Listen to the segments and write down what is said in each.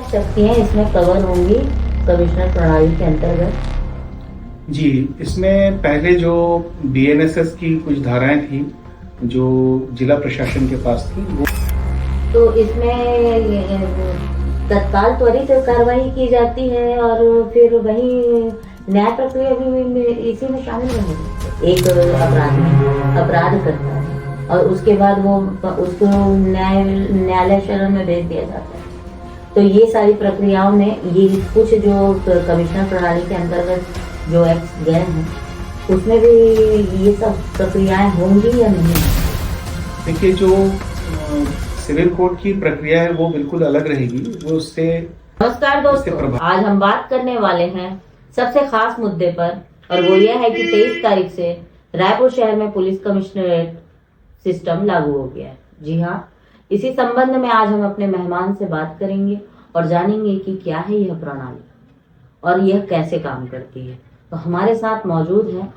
शक्तियां इसमें कवर होंगी कमिश्नर प्रणाली के अंतर्गत? जी, इसमें पहले जो बीएनएसएस की कुछ धाराएं थी जो जिला प्रशासन के पास थी वो तो इसमें तत्काल त्वरित कार्रवाई की जाती है और फिर वही न्याय प्रक्रिया भी इसी में शामिल रहेगी। एक अपराध करता है और उसके बाद वो उसको न्यायालय शरण में भेज दिया जाता है। तो ये सारी प्रक्रियाओं में ये कुछ जो कमिश्नर प्रणाली के अंतर्गत जो एक्ट गए हैं उसमें भी ये सब प्रक्रियाएं होंगी या नहीं? देखिए, जो सिविल कोर्ट की प्रक्रिया है वो बिल्कुल अलग रहेगी। वो उससे नमस्कार दोस्तों, आज हम बात करने वाले हैं सबसे खास मुद्दे पर और वो यह है कि 23 तारीख से रायपुर शहर में पुलिस कमिश्नरेट सिस्टम लागू हो गया है। जी हाँ, इसी संबंध में आज हम अपने मेहमान से बात करेंगे और जानेंगे कि क्या है यह प्रणाली और यह कैसे काम करती है। तो हमारे साथ मौजूद हैं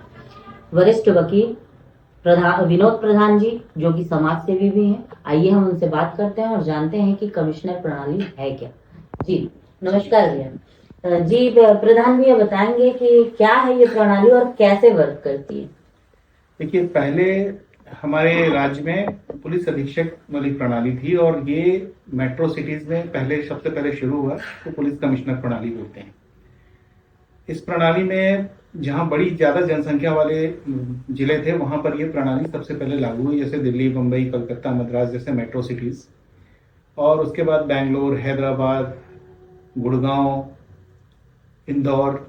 वरिष्ठ वकील विनोद प्रधान जी, जो कि समाज सेवी भी हैं। आइए हम उनसे बात करते हैं और जानते हैं कि कमिश्नर प्रणाली है क्या। जी नमस्कार भैया। जी प्रधान भैया, बताएंगे कि क्या है ये प्रणाली और कैसे वर्क करती है? देखिए, पहले हमारे राज्य में पुलिस अधीक्षक वाली प्रणाली थी और ये मेट्रो सिटीज में सबसे पहले शुरू हुआ तो पुलिस कमिश्नर प्रणाली बोलते हैं। इस प्रणाली में जहां बड़ी ज्यादा जनसंख्या वाले जिले थे वहां पर यह प्रणाली सबसे पहले लागू हुई, जैसे दिल्ली, मुंबई, कलकत्ता, मद्रास जैसे मेट्रो सिटीज। और उसके बाद बेंगलोर, हैदराबाद, गुड़गांव, इंदौर,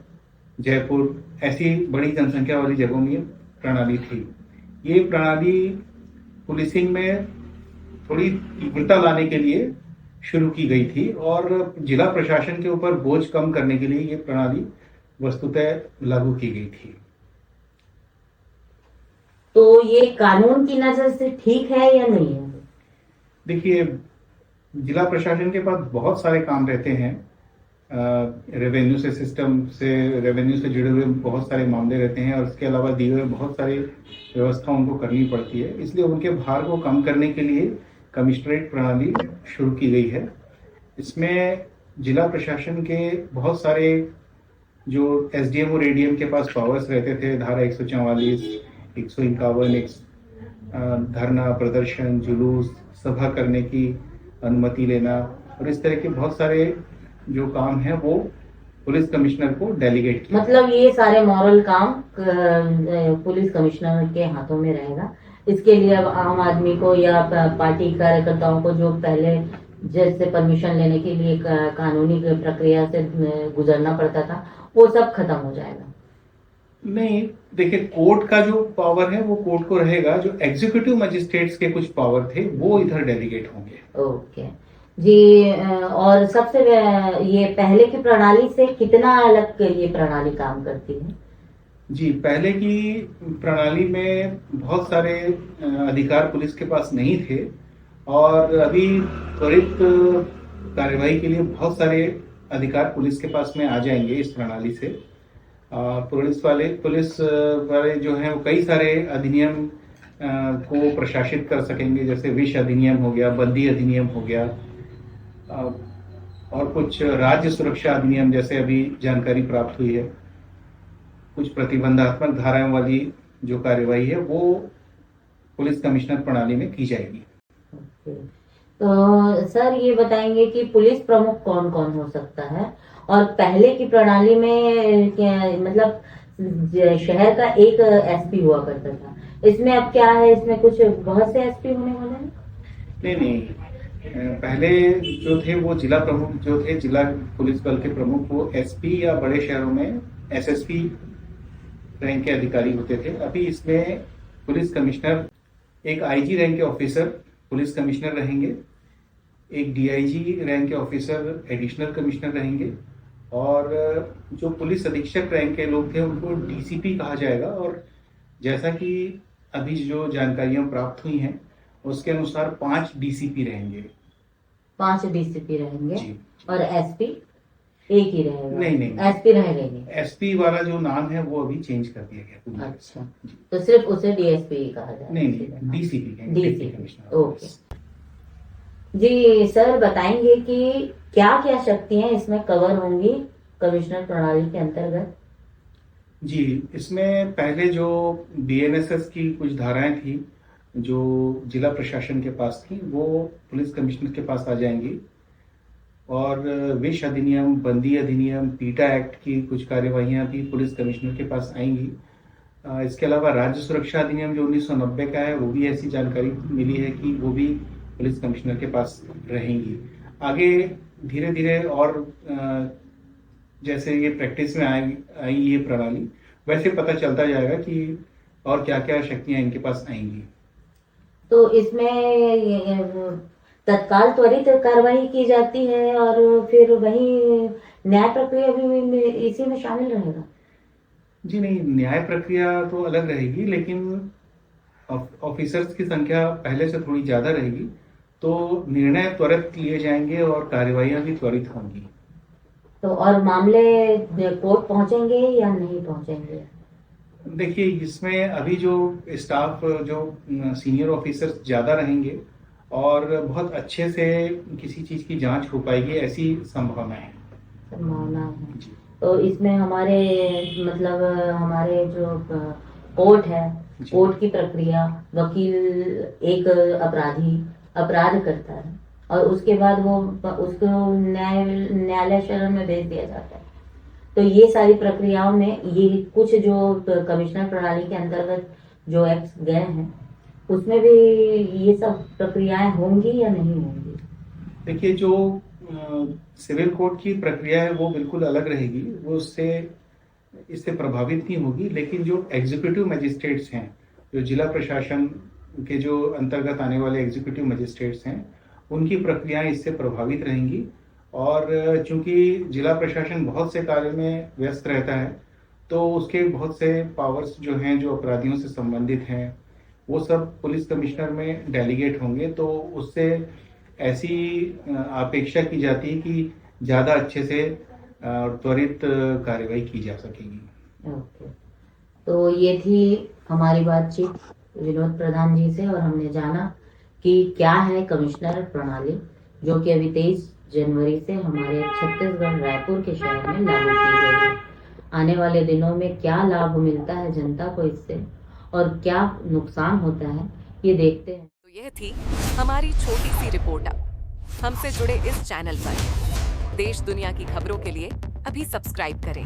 जयपुर ऐसी बड़ी जनसंख्या वाली जगहों में प्रणाली थी। ये प्रणाली पुलिसिंग में थोड़ी तीव्रता लाने के लिए शुरू की गई थी और जिला प्रशासन के ऊपर बोझ कम करने के लिए ये प्रणाली वस्तुतः लागू की गई थी। तो ये कानून की नजर से ठीक है या नहीं है? देखिए, जिला प्रशासन के पास बहुत सारे काम रहते हैं। रेवेन्यू से जुड़े हुए बहुत सारे मामले रहते हैं और इसके अलावा दिए हुए बहुत सारी व्यवस्था उनको करनी पड़ती है। इसलिए उनके भार को कम करने के लिए कमिश्नरेट प्रणाली शुरू की गई है। इसमें जिला प्रशासन के बहुत सारे जो एसडीएम और एडीएम के पास पावर्स रहते थे, धारा 144, 151, धरना, प्रदर्शन, जुलूस, सभा करने की अनुमति लेना और इस तरह के बहुत सारे जो काम है वो पुलिस कमिश्नर को डेलीगेट किया। मतलब ये सारे मॉरल काम पुलिस कमिश्नर के हाथों में रहेगा। इसके लिए अब आम आदमी को या पार्टी कार्यकर्ताओं को जो पहले जज से परमिशन लेने के लिए कानूनी प्रक्रिया से गुजरना पड़ता था वो सब खत्म हो जाएगा। नहीं, देखिए, कोर्ट का जो पावर है वो कोर्ट को रहेगा। जो एग्जीक्यूटिव मजिस्ट्रेट्स के कुछ पावर थे वो इधर डेलीगेट होंगे। ओके जी। और सबसे ये पहले की प्रणाली से कितना अलग ये प्रणाली काम करती है? जी, पहले की प्रणाली में बहुत सारे अधिकार पुलिस के पास नहीं थे और अभी त्वरित कार्यवाही के लिए बहुत सारे अधिकार पुलिस के पास में आ जाएंगे इस प्रणाली से। पुलिस वाले जो हैं वो कई सारे अधिनियम को प्रशासित कर सकेंगे, जैसे विष अधिनियम हो गया, बंदी अधिनियम हो गया और कुछ राज्य सुरक्षा अधिनियम जैसे अभी जानकारी प्राप्त हुई है। कुछ प्रतिबंधात्मक धाराओं वाली जो कार्यवाही है वो पुलिस कमिश्नर प्रणाली में की जाएगी। तो सर ये बताएंगे कि पुलिस प्रमुख कौन कौन हो सकता है और पहले की प्रणाली में मतलब शहर का एक एसपी हुआ करता था, इसमें अब क्या है? इसमें कुछ बहुत से एसपी होने वाले हैं? नहीं, पहले जो थे वो जिला प्रमुख जो थे, जिला पुलिस बल के प्रमुख, वो एसपी या बड़े शहरों में एसएसपी रैंक के अधिकारी होते थे। अभी इसमें पुलिस कमिश्नर, एक आईजी रैंक के ऑफिसर पुलिस कमिश्नर रहेंगे, एक डीआईजी रैंक के ऑफिसर एडिशनल कमिश्नर रहेंगे और जो पुलिस अधीक्षक रैंक के लोग थे उनको डीसीपी कहा जाएगा। और जैसा कि अभी जो जानकारियां प्राप्त हुई हैं उसके अनुसार 5 डीसीपी रहेंगे। 5 डीसीपी रहेंगे जी। और एसपी एक ही रहेगा? नहीं, एसपी रहेगा ही नहीं। एसपी वाला जो नाम है वो अभी चेंज कर दिया गया। अच्छा, तो सिर्फ उसे डीएसपी कहा जाएगा? नहीं, डीसीपी कमिश्नर। ओके जी। सर बताएंगे कि क्या क्या शक्तियां इसमें कवर होंगी कमिश्नर प्रणाली के अंतर्गत? जी, इसमें पहले जो बीएनएसएस की कुछ धाराएं थी जो जिला प्रशासन के पास थी, वो पुलिस कमिश्नर के पास आ जाएंगी। और विश अधिनियम, बंदी अधिनियम, पीटा एक्ट की कुछ कार्यवाहियां भी पुलिस कमिश्नर के पास आएंगी। इसके अलावा राज्य सुरक्षा अधिनियम जो 1990 का है, वो भी ऐसी जानकारी मिली है कि वो भी पुलिस कमिश्नर के पास रहेंगी। आगे धीरे धीरे और जैसे ये प्रैक्टिस में आई ये प्रणाली, वैसे पता चलता जाएगा कि और क्या क्या शक्तियां इनके पास आएंगी। तो इसमें तत्काल त्वरित कार्रवाई की जाती है और फिर वही न्याय प्रक्रिया भी इसी में शामिल रहेगा? जी नहीं, न्याय प्रक्रिया तो अलग रहेगी, लेकिन ऑफिसर्स की संख्या पहले से थोड़ी ज्यादा रहेगी, तो निर्णय त्वरित लिए जाएंगे और कार्यवाहियां भी त्वरित होंगी। तो और मामले कोर्ट पहुंचेंगे या नहीं पहुंचेंगे? देखिए, इसमें अभी जो स्टाफ जो सीनियर ऑफिसर्स ज्यादा रहेंगे और बहुत अच्छे से किसी चीज की जांच हो पाएगी, ऐसी संभावना है। जी। तो इसमें हमारे मतलब हमारे जो कोर्ट है, कोर्ट की प्रक्रिया, वकील एक अपराधी अपराध करता है और उसके बाद वो उसको न्यायालय शरण में भेज दिया जाता है। तो ये सारी प्रक्रियाओं में ये कुछ जो कमिश्नर प्रणाली के अंतर्गत जो एक्ट गए हैं, उसमें भी ये सब प्रक्रियाएं होंगी या नहीं होंगी? देखिए, जो सिविल कोर्ट की प्रक्रिया है वो बिल्कुल अलग रहेगी, वो इससे प्रभावित नहीं होगी। लेकिन जो एग्जीक्यूटिव मजिस्ट्रेट्स हैं, जो जिला प्रशासन के जो अंतर्गत आने वाले एग्जीक्यूटिव मजिस्ट्रेट्स हैं, उनकी प्रक्रियाएं इससे प्रभावित रहेंगी। और चूंकि जिला प्रशासन बहुत से कार्य में व्यस्त रहता है, तो उसके बहुत से पावर्स जो हैं, जो अपराधियों से संबंधित हैं, वो सब पुलिस कमिश्नर में डेलीगेट होंगे। तो उससे ऐसी अपेक्षा की जाती है कि ज्यादा अच्छे से त्वरित कार्रवाई की जा सकेगी। ओके, तो ये थी हमारी बातचीत विनोद प्रधान जी से और हमने जाना कि क्या है कमिश्नर प्रणाली, जो कि अभी 23 जनवरी से हमारे छत्तीसगढ़ रायपुर के शहर में लागू की गई है। आने वाले दिनों में क्या लाभ मिलता है जनता को इससे और क्या नुकसान होता है, ये देखते हैं। तो यह थी हमारी छोटी सी रिपोर्ट। हमसे जुड़े इस चैनल पर देश दुनिया की खबरों के लिए अभी सब्सक्राइब करें